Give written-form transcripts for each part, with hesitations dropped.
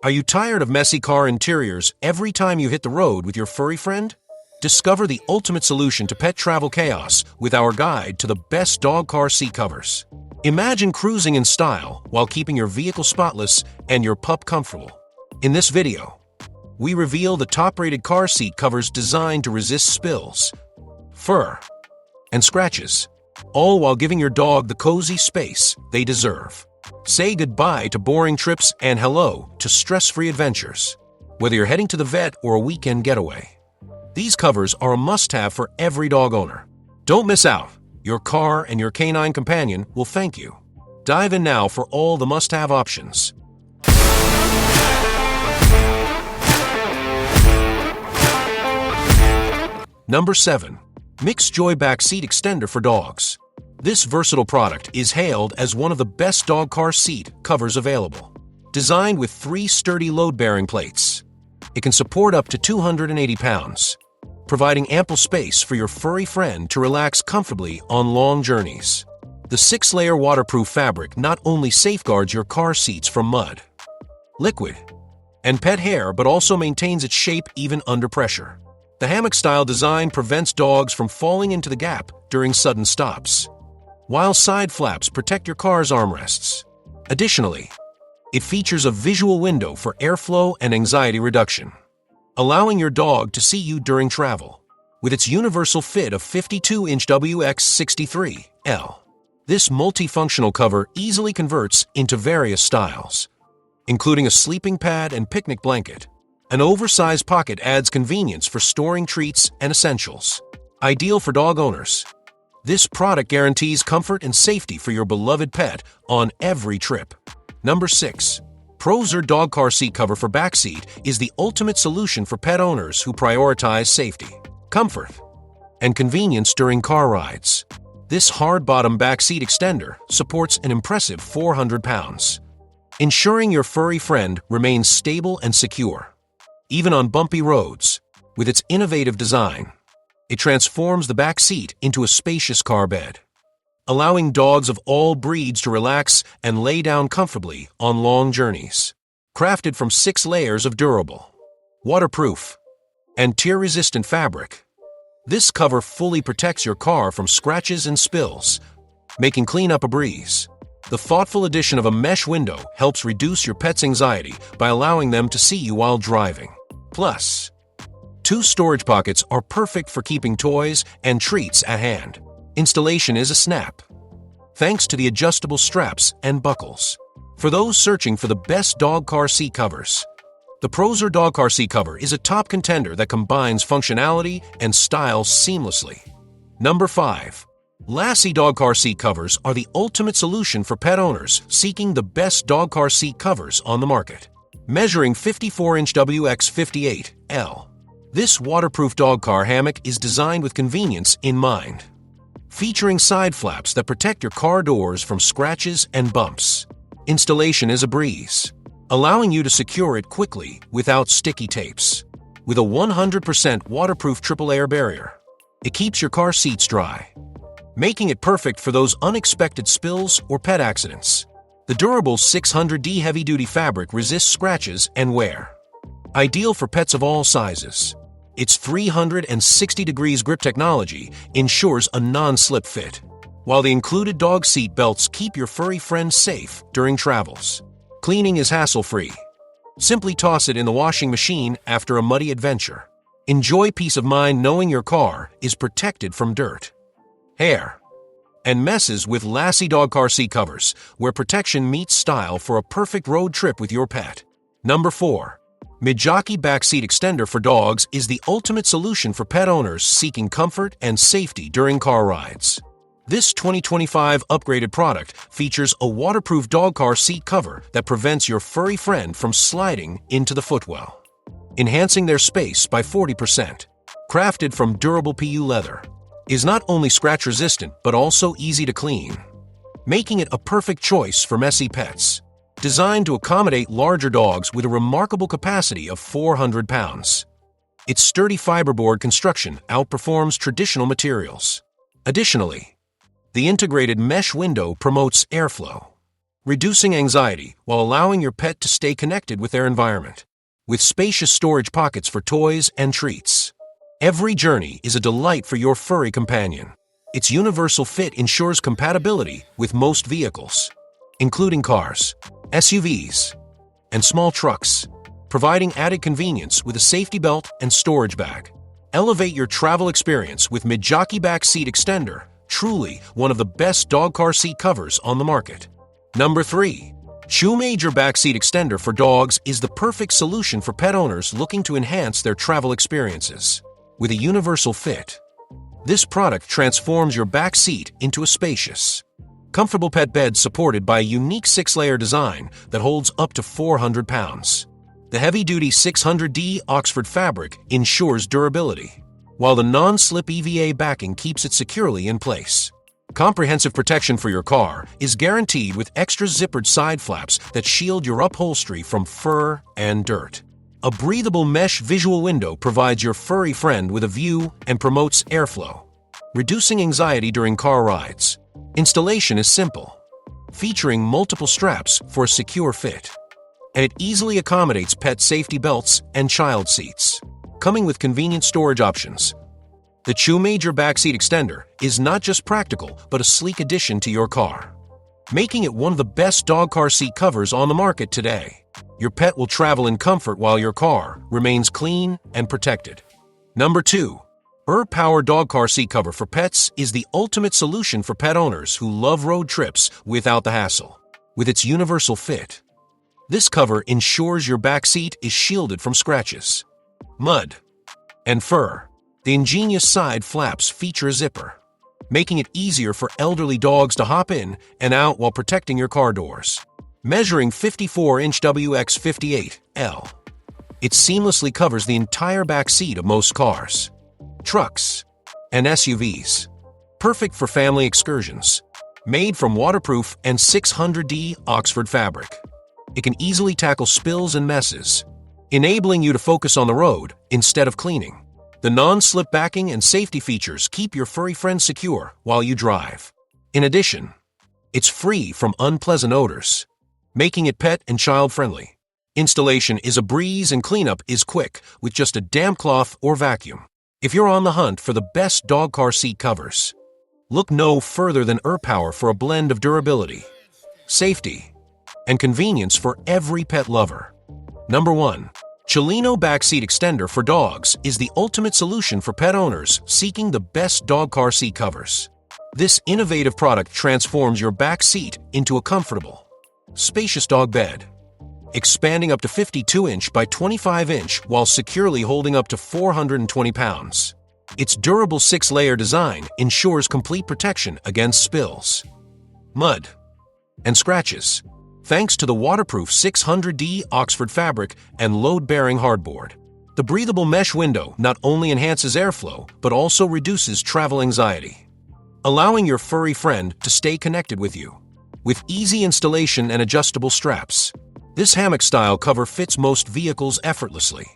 Are you tired of messy car interiors every time you hit the road with your furry friend? Discover the ultimate solution to pet travel chaos with our guide to the best dog car seat covers. Imagine cruising in style while keeping your vehicle spotless and your pup comfortable. In this video, we reveal the top-rated car seat covers designed to resist spills, fur, and scratches, all while giving your dog the cozy space they deserve. Say goodbye to boring trips and hello to stress-free adventures, whether you're heading to the vet or a weekend getaway. These covers are a must-have for every dog owner. Don't miss out. Your car and your canine companion will thank you. Dive in now for all the must-have options. Number 7. MixJoy Backseat Extender for Dogs. This versatile product is hailed as one of the best dog car seat covers available. Designed with 3 sturdy load-bearing plates, it can support up to 280 pounds, providing ample space for your furry friend to relax comfortably on long journeys. The 6-layer waterproof fabric not only safeguards your car seats from mud, liquid, and pet hair, but also maintains its shape even under pressure. The hammock-style design prevents dogs from falling into the gap during sudden stops, while side flaps protect your car's armrests. Additionally, it features a visual window for airflow and anxiety reduction, allowing your dog to see you during travel. With its universal fit of 52-inch WX63L, this multifunctional cover easily converts into various styles, including a sleeping pad and picnic blanket. An oversized pocket adds convenience for storing treats and essentials. Ideal for dog owners, this product guarantees comfort and safety for your beloved pet on every trip. Number 6. Prozer Dog Car Seat Cover for Backseat is the ultimate solution for pet owners who prioritize safety, comfort, and convenience during car rides. This hard-bottom backseat extender supports an impressive 400 pounds, ensuring your furry friend remains stable and secure, even on bumpy roads. With its innovative design, it transforms the back seat into a spacious car bed, allowing dogs of all breeds to relax and lay down comfortably on long journeys. Crafted from 6 layers of durable, waterproof, and tear-resistant fabric, this cover fully protects your car from scratches and spills, making cleanup a breeze. The thoughtful addition of a mesh window helps reduce your pet's anxiety by allowing them to see you while driving. Plus, 2 storage pockets are perfect for keeping toys and treats at hand. Installation is a snap, thanks to the adjustable straps and buckles. For those searching for the best dog car seat covers, the Prozer Dog Car Seat Cover is a top contender that combines functionality and style seamlessly. Number 5. Lassie Dog Car Seat Covers are the ultimate solution for pet owners seeking the best dog car seat covers on the market. Measuring 54-inch WX58L, this waterproof dog car hammock is designed with convenience in mind, featuring side flaps that protect your car doors from scratches and bumps. Installation is a breeze, allowing you to secure it quickly without sticky tapes. With a 100% waterproof triple-layer barrier, it keeps your car seats dry, making it perfect for those unexpected spills or pet accidents. The durable 600D heavy-duty fabric resists scratches and wear, ideal for pets of all sizes. Its 360 degrees grip technology ensures a non-slip fit, while the included dog seat belts keep your furry friend safe during travels. Cleaning is hassle-free. Simply toss it in the washing machine after a muddy adventure. Enjoy peace of mind knowing your car is protected from dirt, hair, and messes with Lassie Dog Car Seat Covers, where protection meets style for a perfect road trip with your pet. Number 4. Mijaki Backseat Extender for Dogs is the ultimate solution for pet owners seeking comfort and safety during car rides. This 2025 upgraded product features a waterproof dog car seat cover that prevents your furry friend from sliding into the footwell, enhancing their space by 40%. Crafted from durable PU leather, is not only scratch-resistant but also easy to clean, making it a perfect choice for messy pets. Designed to accommodate larger dogs with a remarkable capacity of 400 pounds, its sturdy fiberboard construction outperforms traditional materials. Additionally, the integrated mesh window promotes airflow, reducing anxiety while allowing your pet to stay connected with their environment. With spacious storage pockets for toys and treats. Every journey is a delight for your furry companion. Its universal fit ensures compatibility with most vehicles, including cars, SUVs, and small trucks, providing added convenience with a safety belt and storage bag. Elevate your travel experience with Mijaki Backseat Extender, truly one of the best dog car seat covers on the market. Number 3. Chelino Backseat Extender for dogs is the perfect solution for pet owners looking to enhance their travel experiences. With a universal fit, this product transforms your back seat into a spacious, comfortable pet bed supported by a unique 6-layer design that holds up to 400 pounds. The heavy-duty 600D Oxford fabric ensures durability, while the non-slip EVA backing keeps it securely in place. Comprehensive protection for your car is guaranteed with extra zippered side flaps that shield your upholstery from fur and dirt. A breathable mesh visual window provides your furry friend with a view and promotes airflow, reducing anxiety during car rides. Installation is simple, featuring multiple straps for a secure fit, and it easily accommodates pet safety belts and child seats. Coming with convenient storage options, the Chelino Backseat Extender is not just practical but a sleek addition to your car, making it one of the best dog car seat covers on the market today. Your pet will travel in comfort while your car remains clean and protected. Number 2. Power Dog Car Seat Cover for Pets is the ultimate solution for pet owners who love road trips without the hassle. With its universal fit, this cover ensures your back seat is shielded from scratches, mud, and fur. The ingenious side flaps feature a zipper, making it easier for elderly dogs to hop in and out while protecting your car doors. Measuring 54-inch WX58L, it seamlessly covers the entire back seat of most cars, trucks, and SUVs. Perfect for family excursions. Made from waterproof and 600D Oxford fabric, it can easily tackle spills and messes, enabling you to focus on the road instead of cleaning. The non-slip backing and safety features keep your furry friend secure while you drive. In addition, it's free from unpleasant odors, making it pet and child-friendly. Installation is a breeze and cleanup is quick with just a damp cloth or vacuum. If you're on the hunt for the best dog car seat covers, look no further than Power for a blend of durability, safety, and convenience for every pet lover. Number 1. Chelino Backseat Extender for dogs is the ultimate solution for pet owners seeking the best dog car seat covers. This innovative product transforms your back seat into a comfortable, spacious dog bed, expanding up to 52-inch by 25-inch while securely holding up to 420 pounds. Its durable 6-layer design ensures complete protection against spills, mud, and scratches, thanks to the waterproof 600D Oxford fabric and load-bearing hardboard. The breathable mesh window not only enhances airflow but also reduces travel anxiety, allowing your furry friend to stay connected with you. With easy installation and adjustable straps, this hammock-style cover fits most vehicles effortlessly.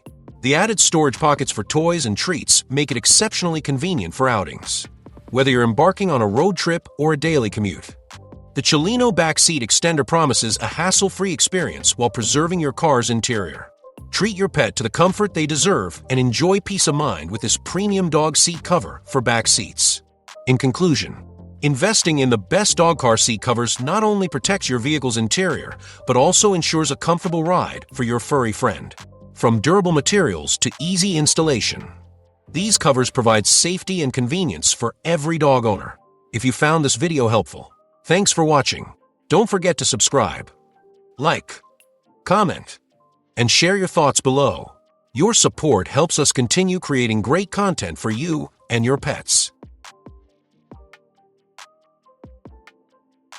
The added storage pockets for toys and treats make it exceptionally convenient for outings, whether you're embarking on a road trip or a daily commute. The Chelino Backseat Extender promises a hassle-free experience while preserving your car's interior. Treat your pet to the comfort they deserve and enjoy peace of mind with this premium dog seat cover for back seats. In conclusion, investing in the best dog car seat covers not only protects your vehicle's interior, but also ensures a comfortable ride for your furry friend. From durable materials to easy installation, these covers provide safety and convenience for every dog owner. If you found this video helpful, thanks for watching. Don't forget to subscribe, like, comment, and share your thoughts below. Your support helps us continue creating great content for you and your pets.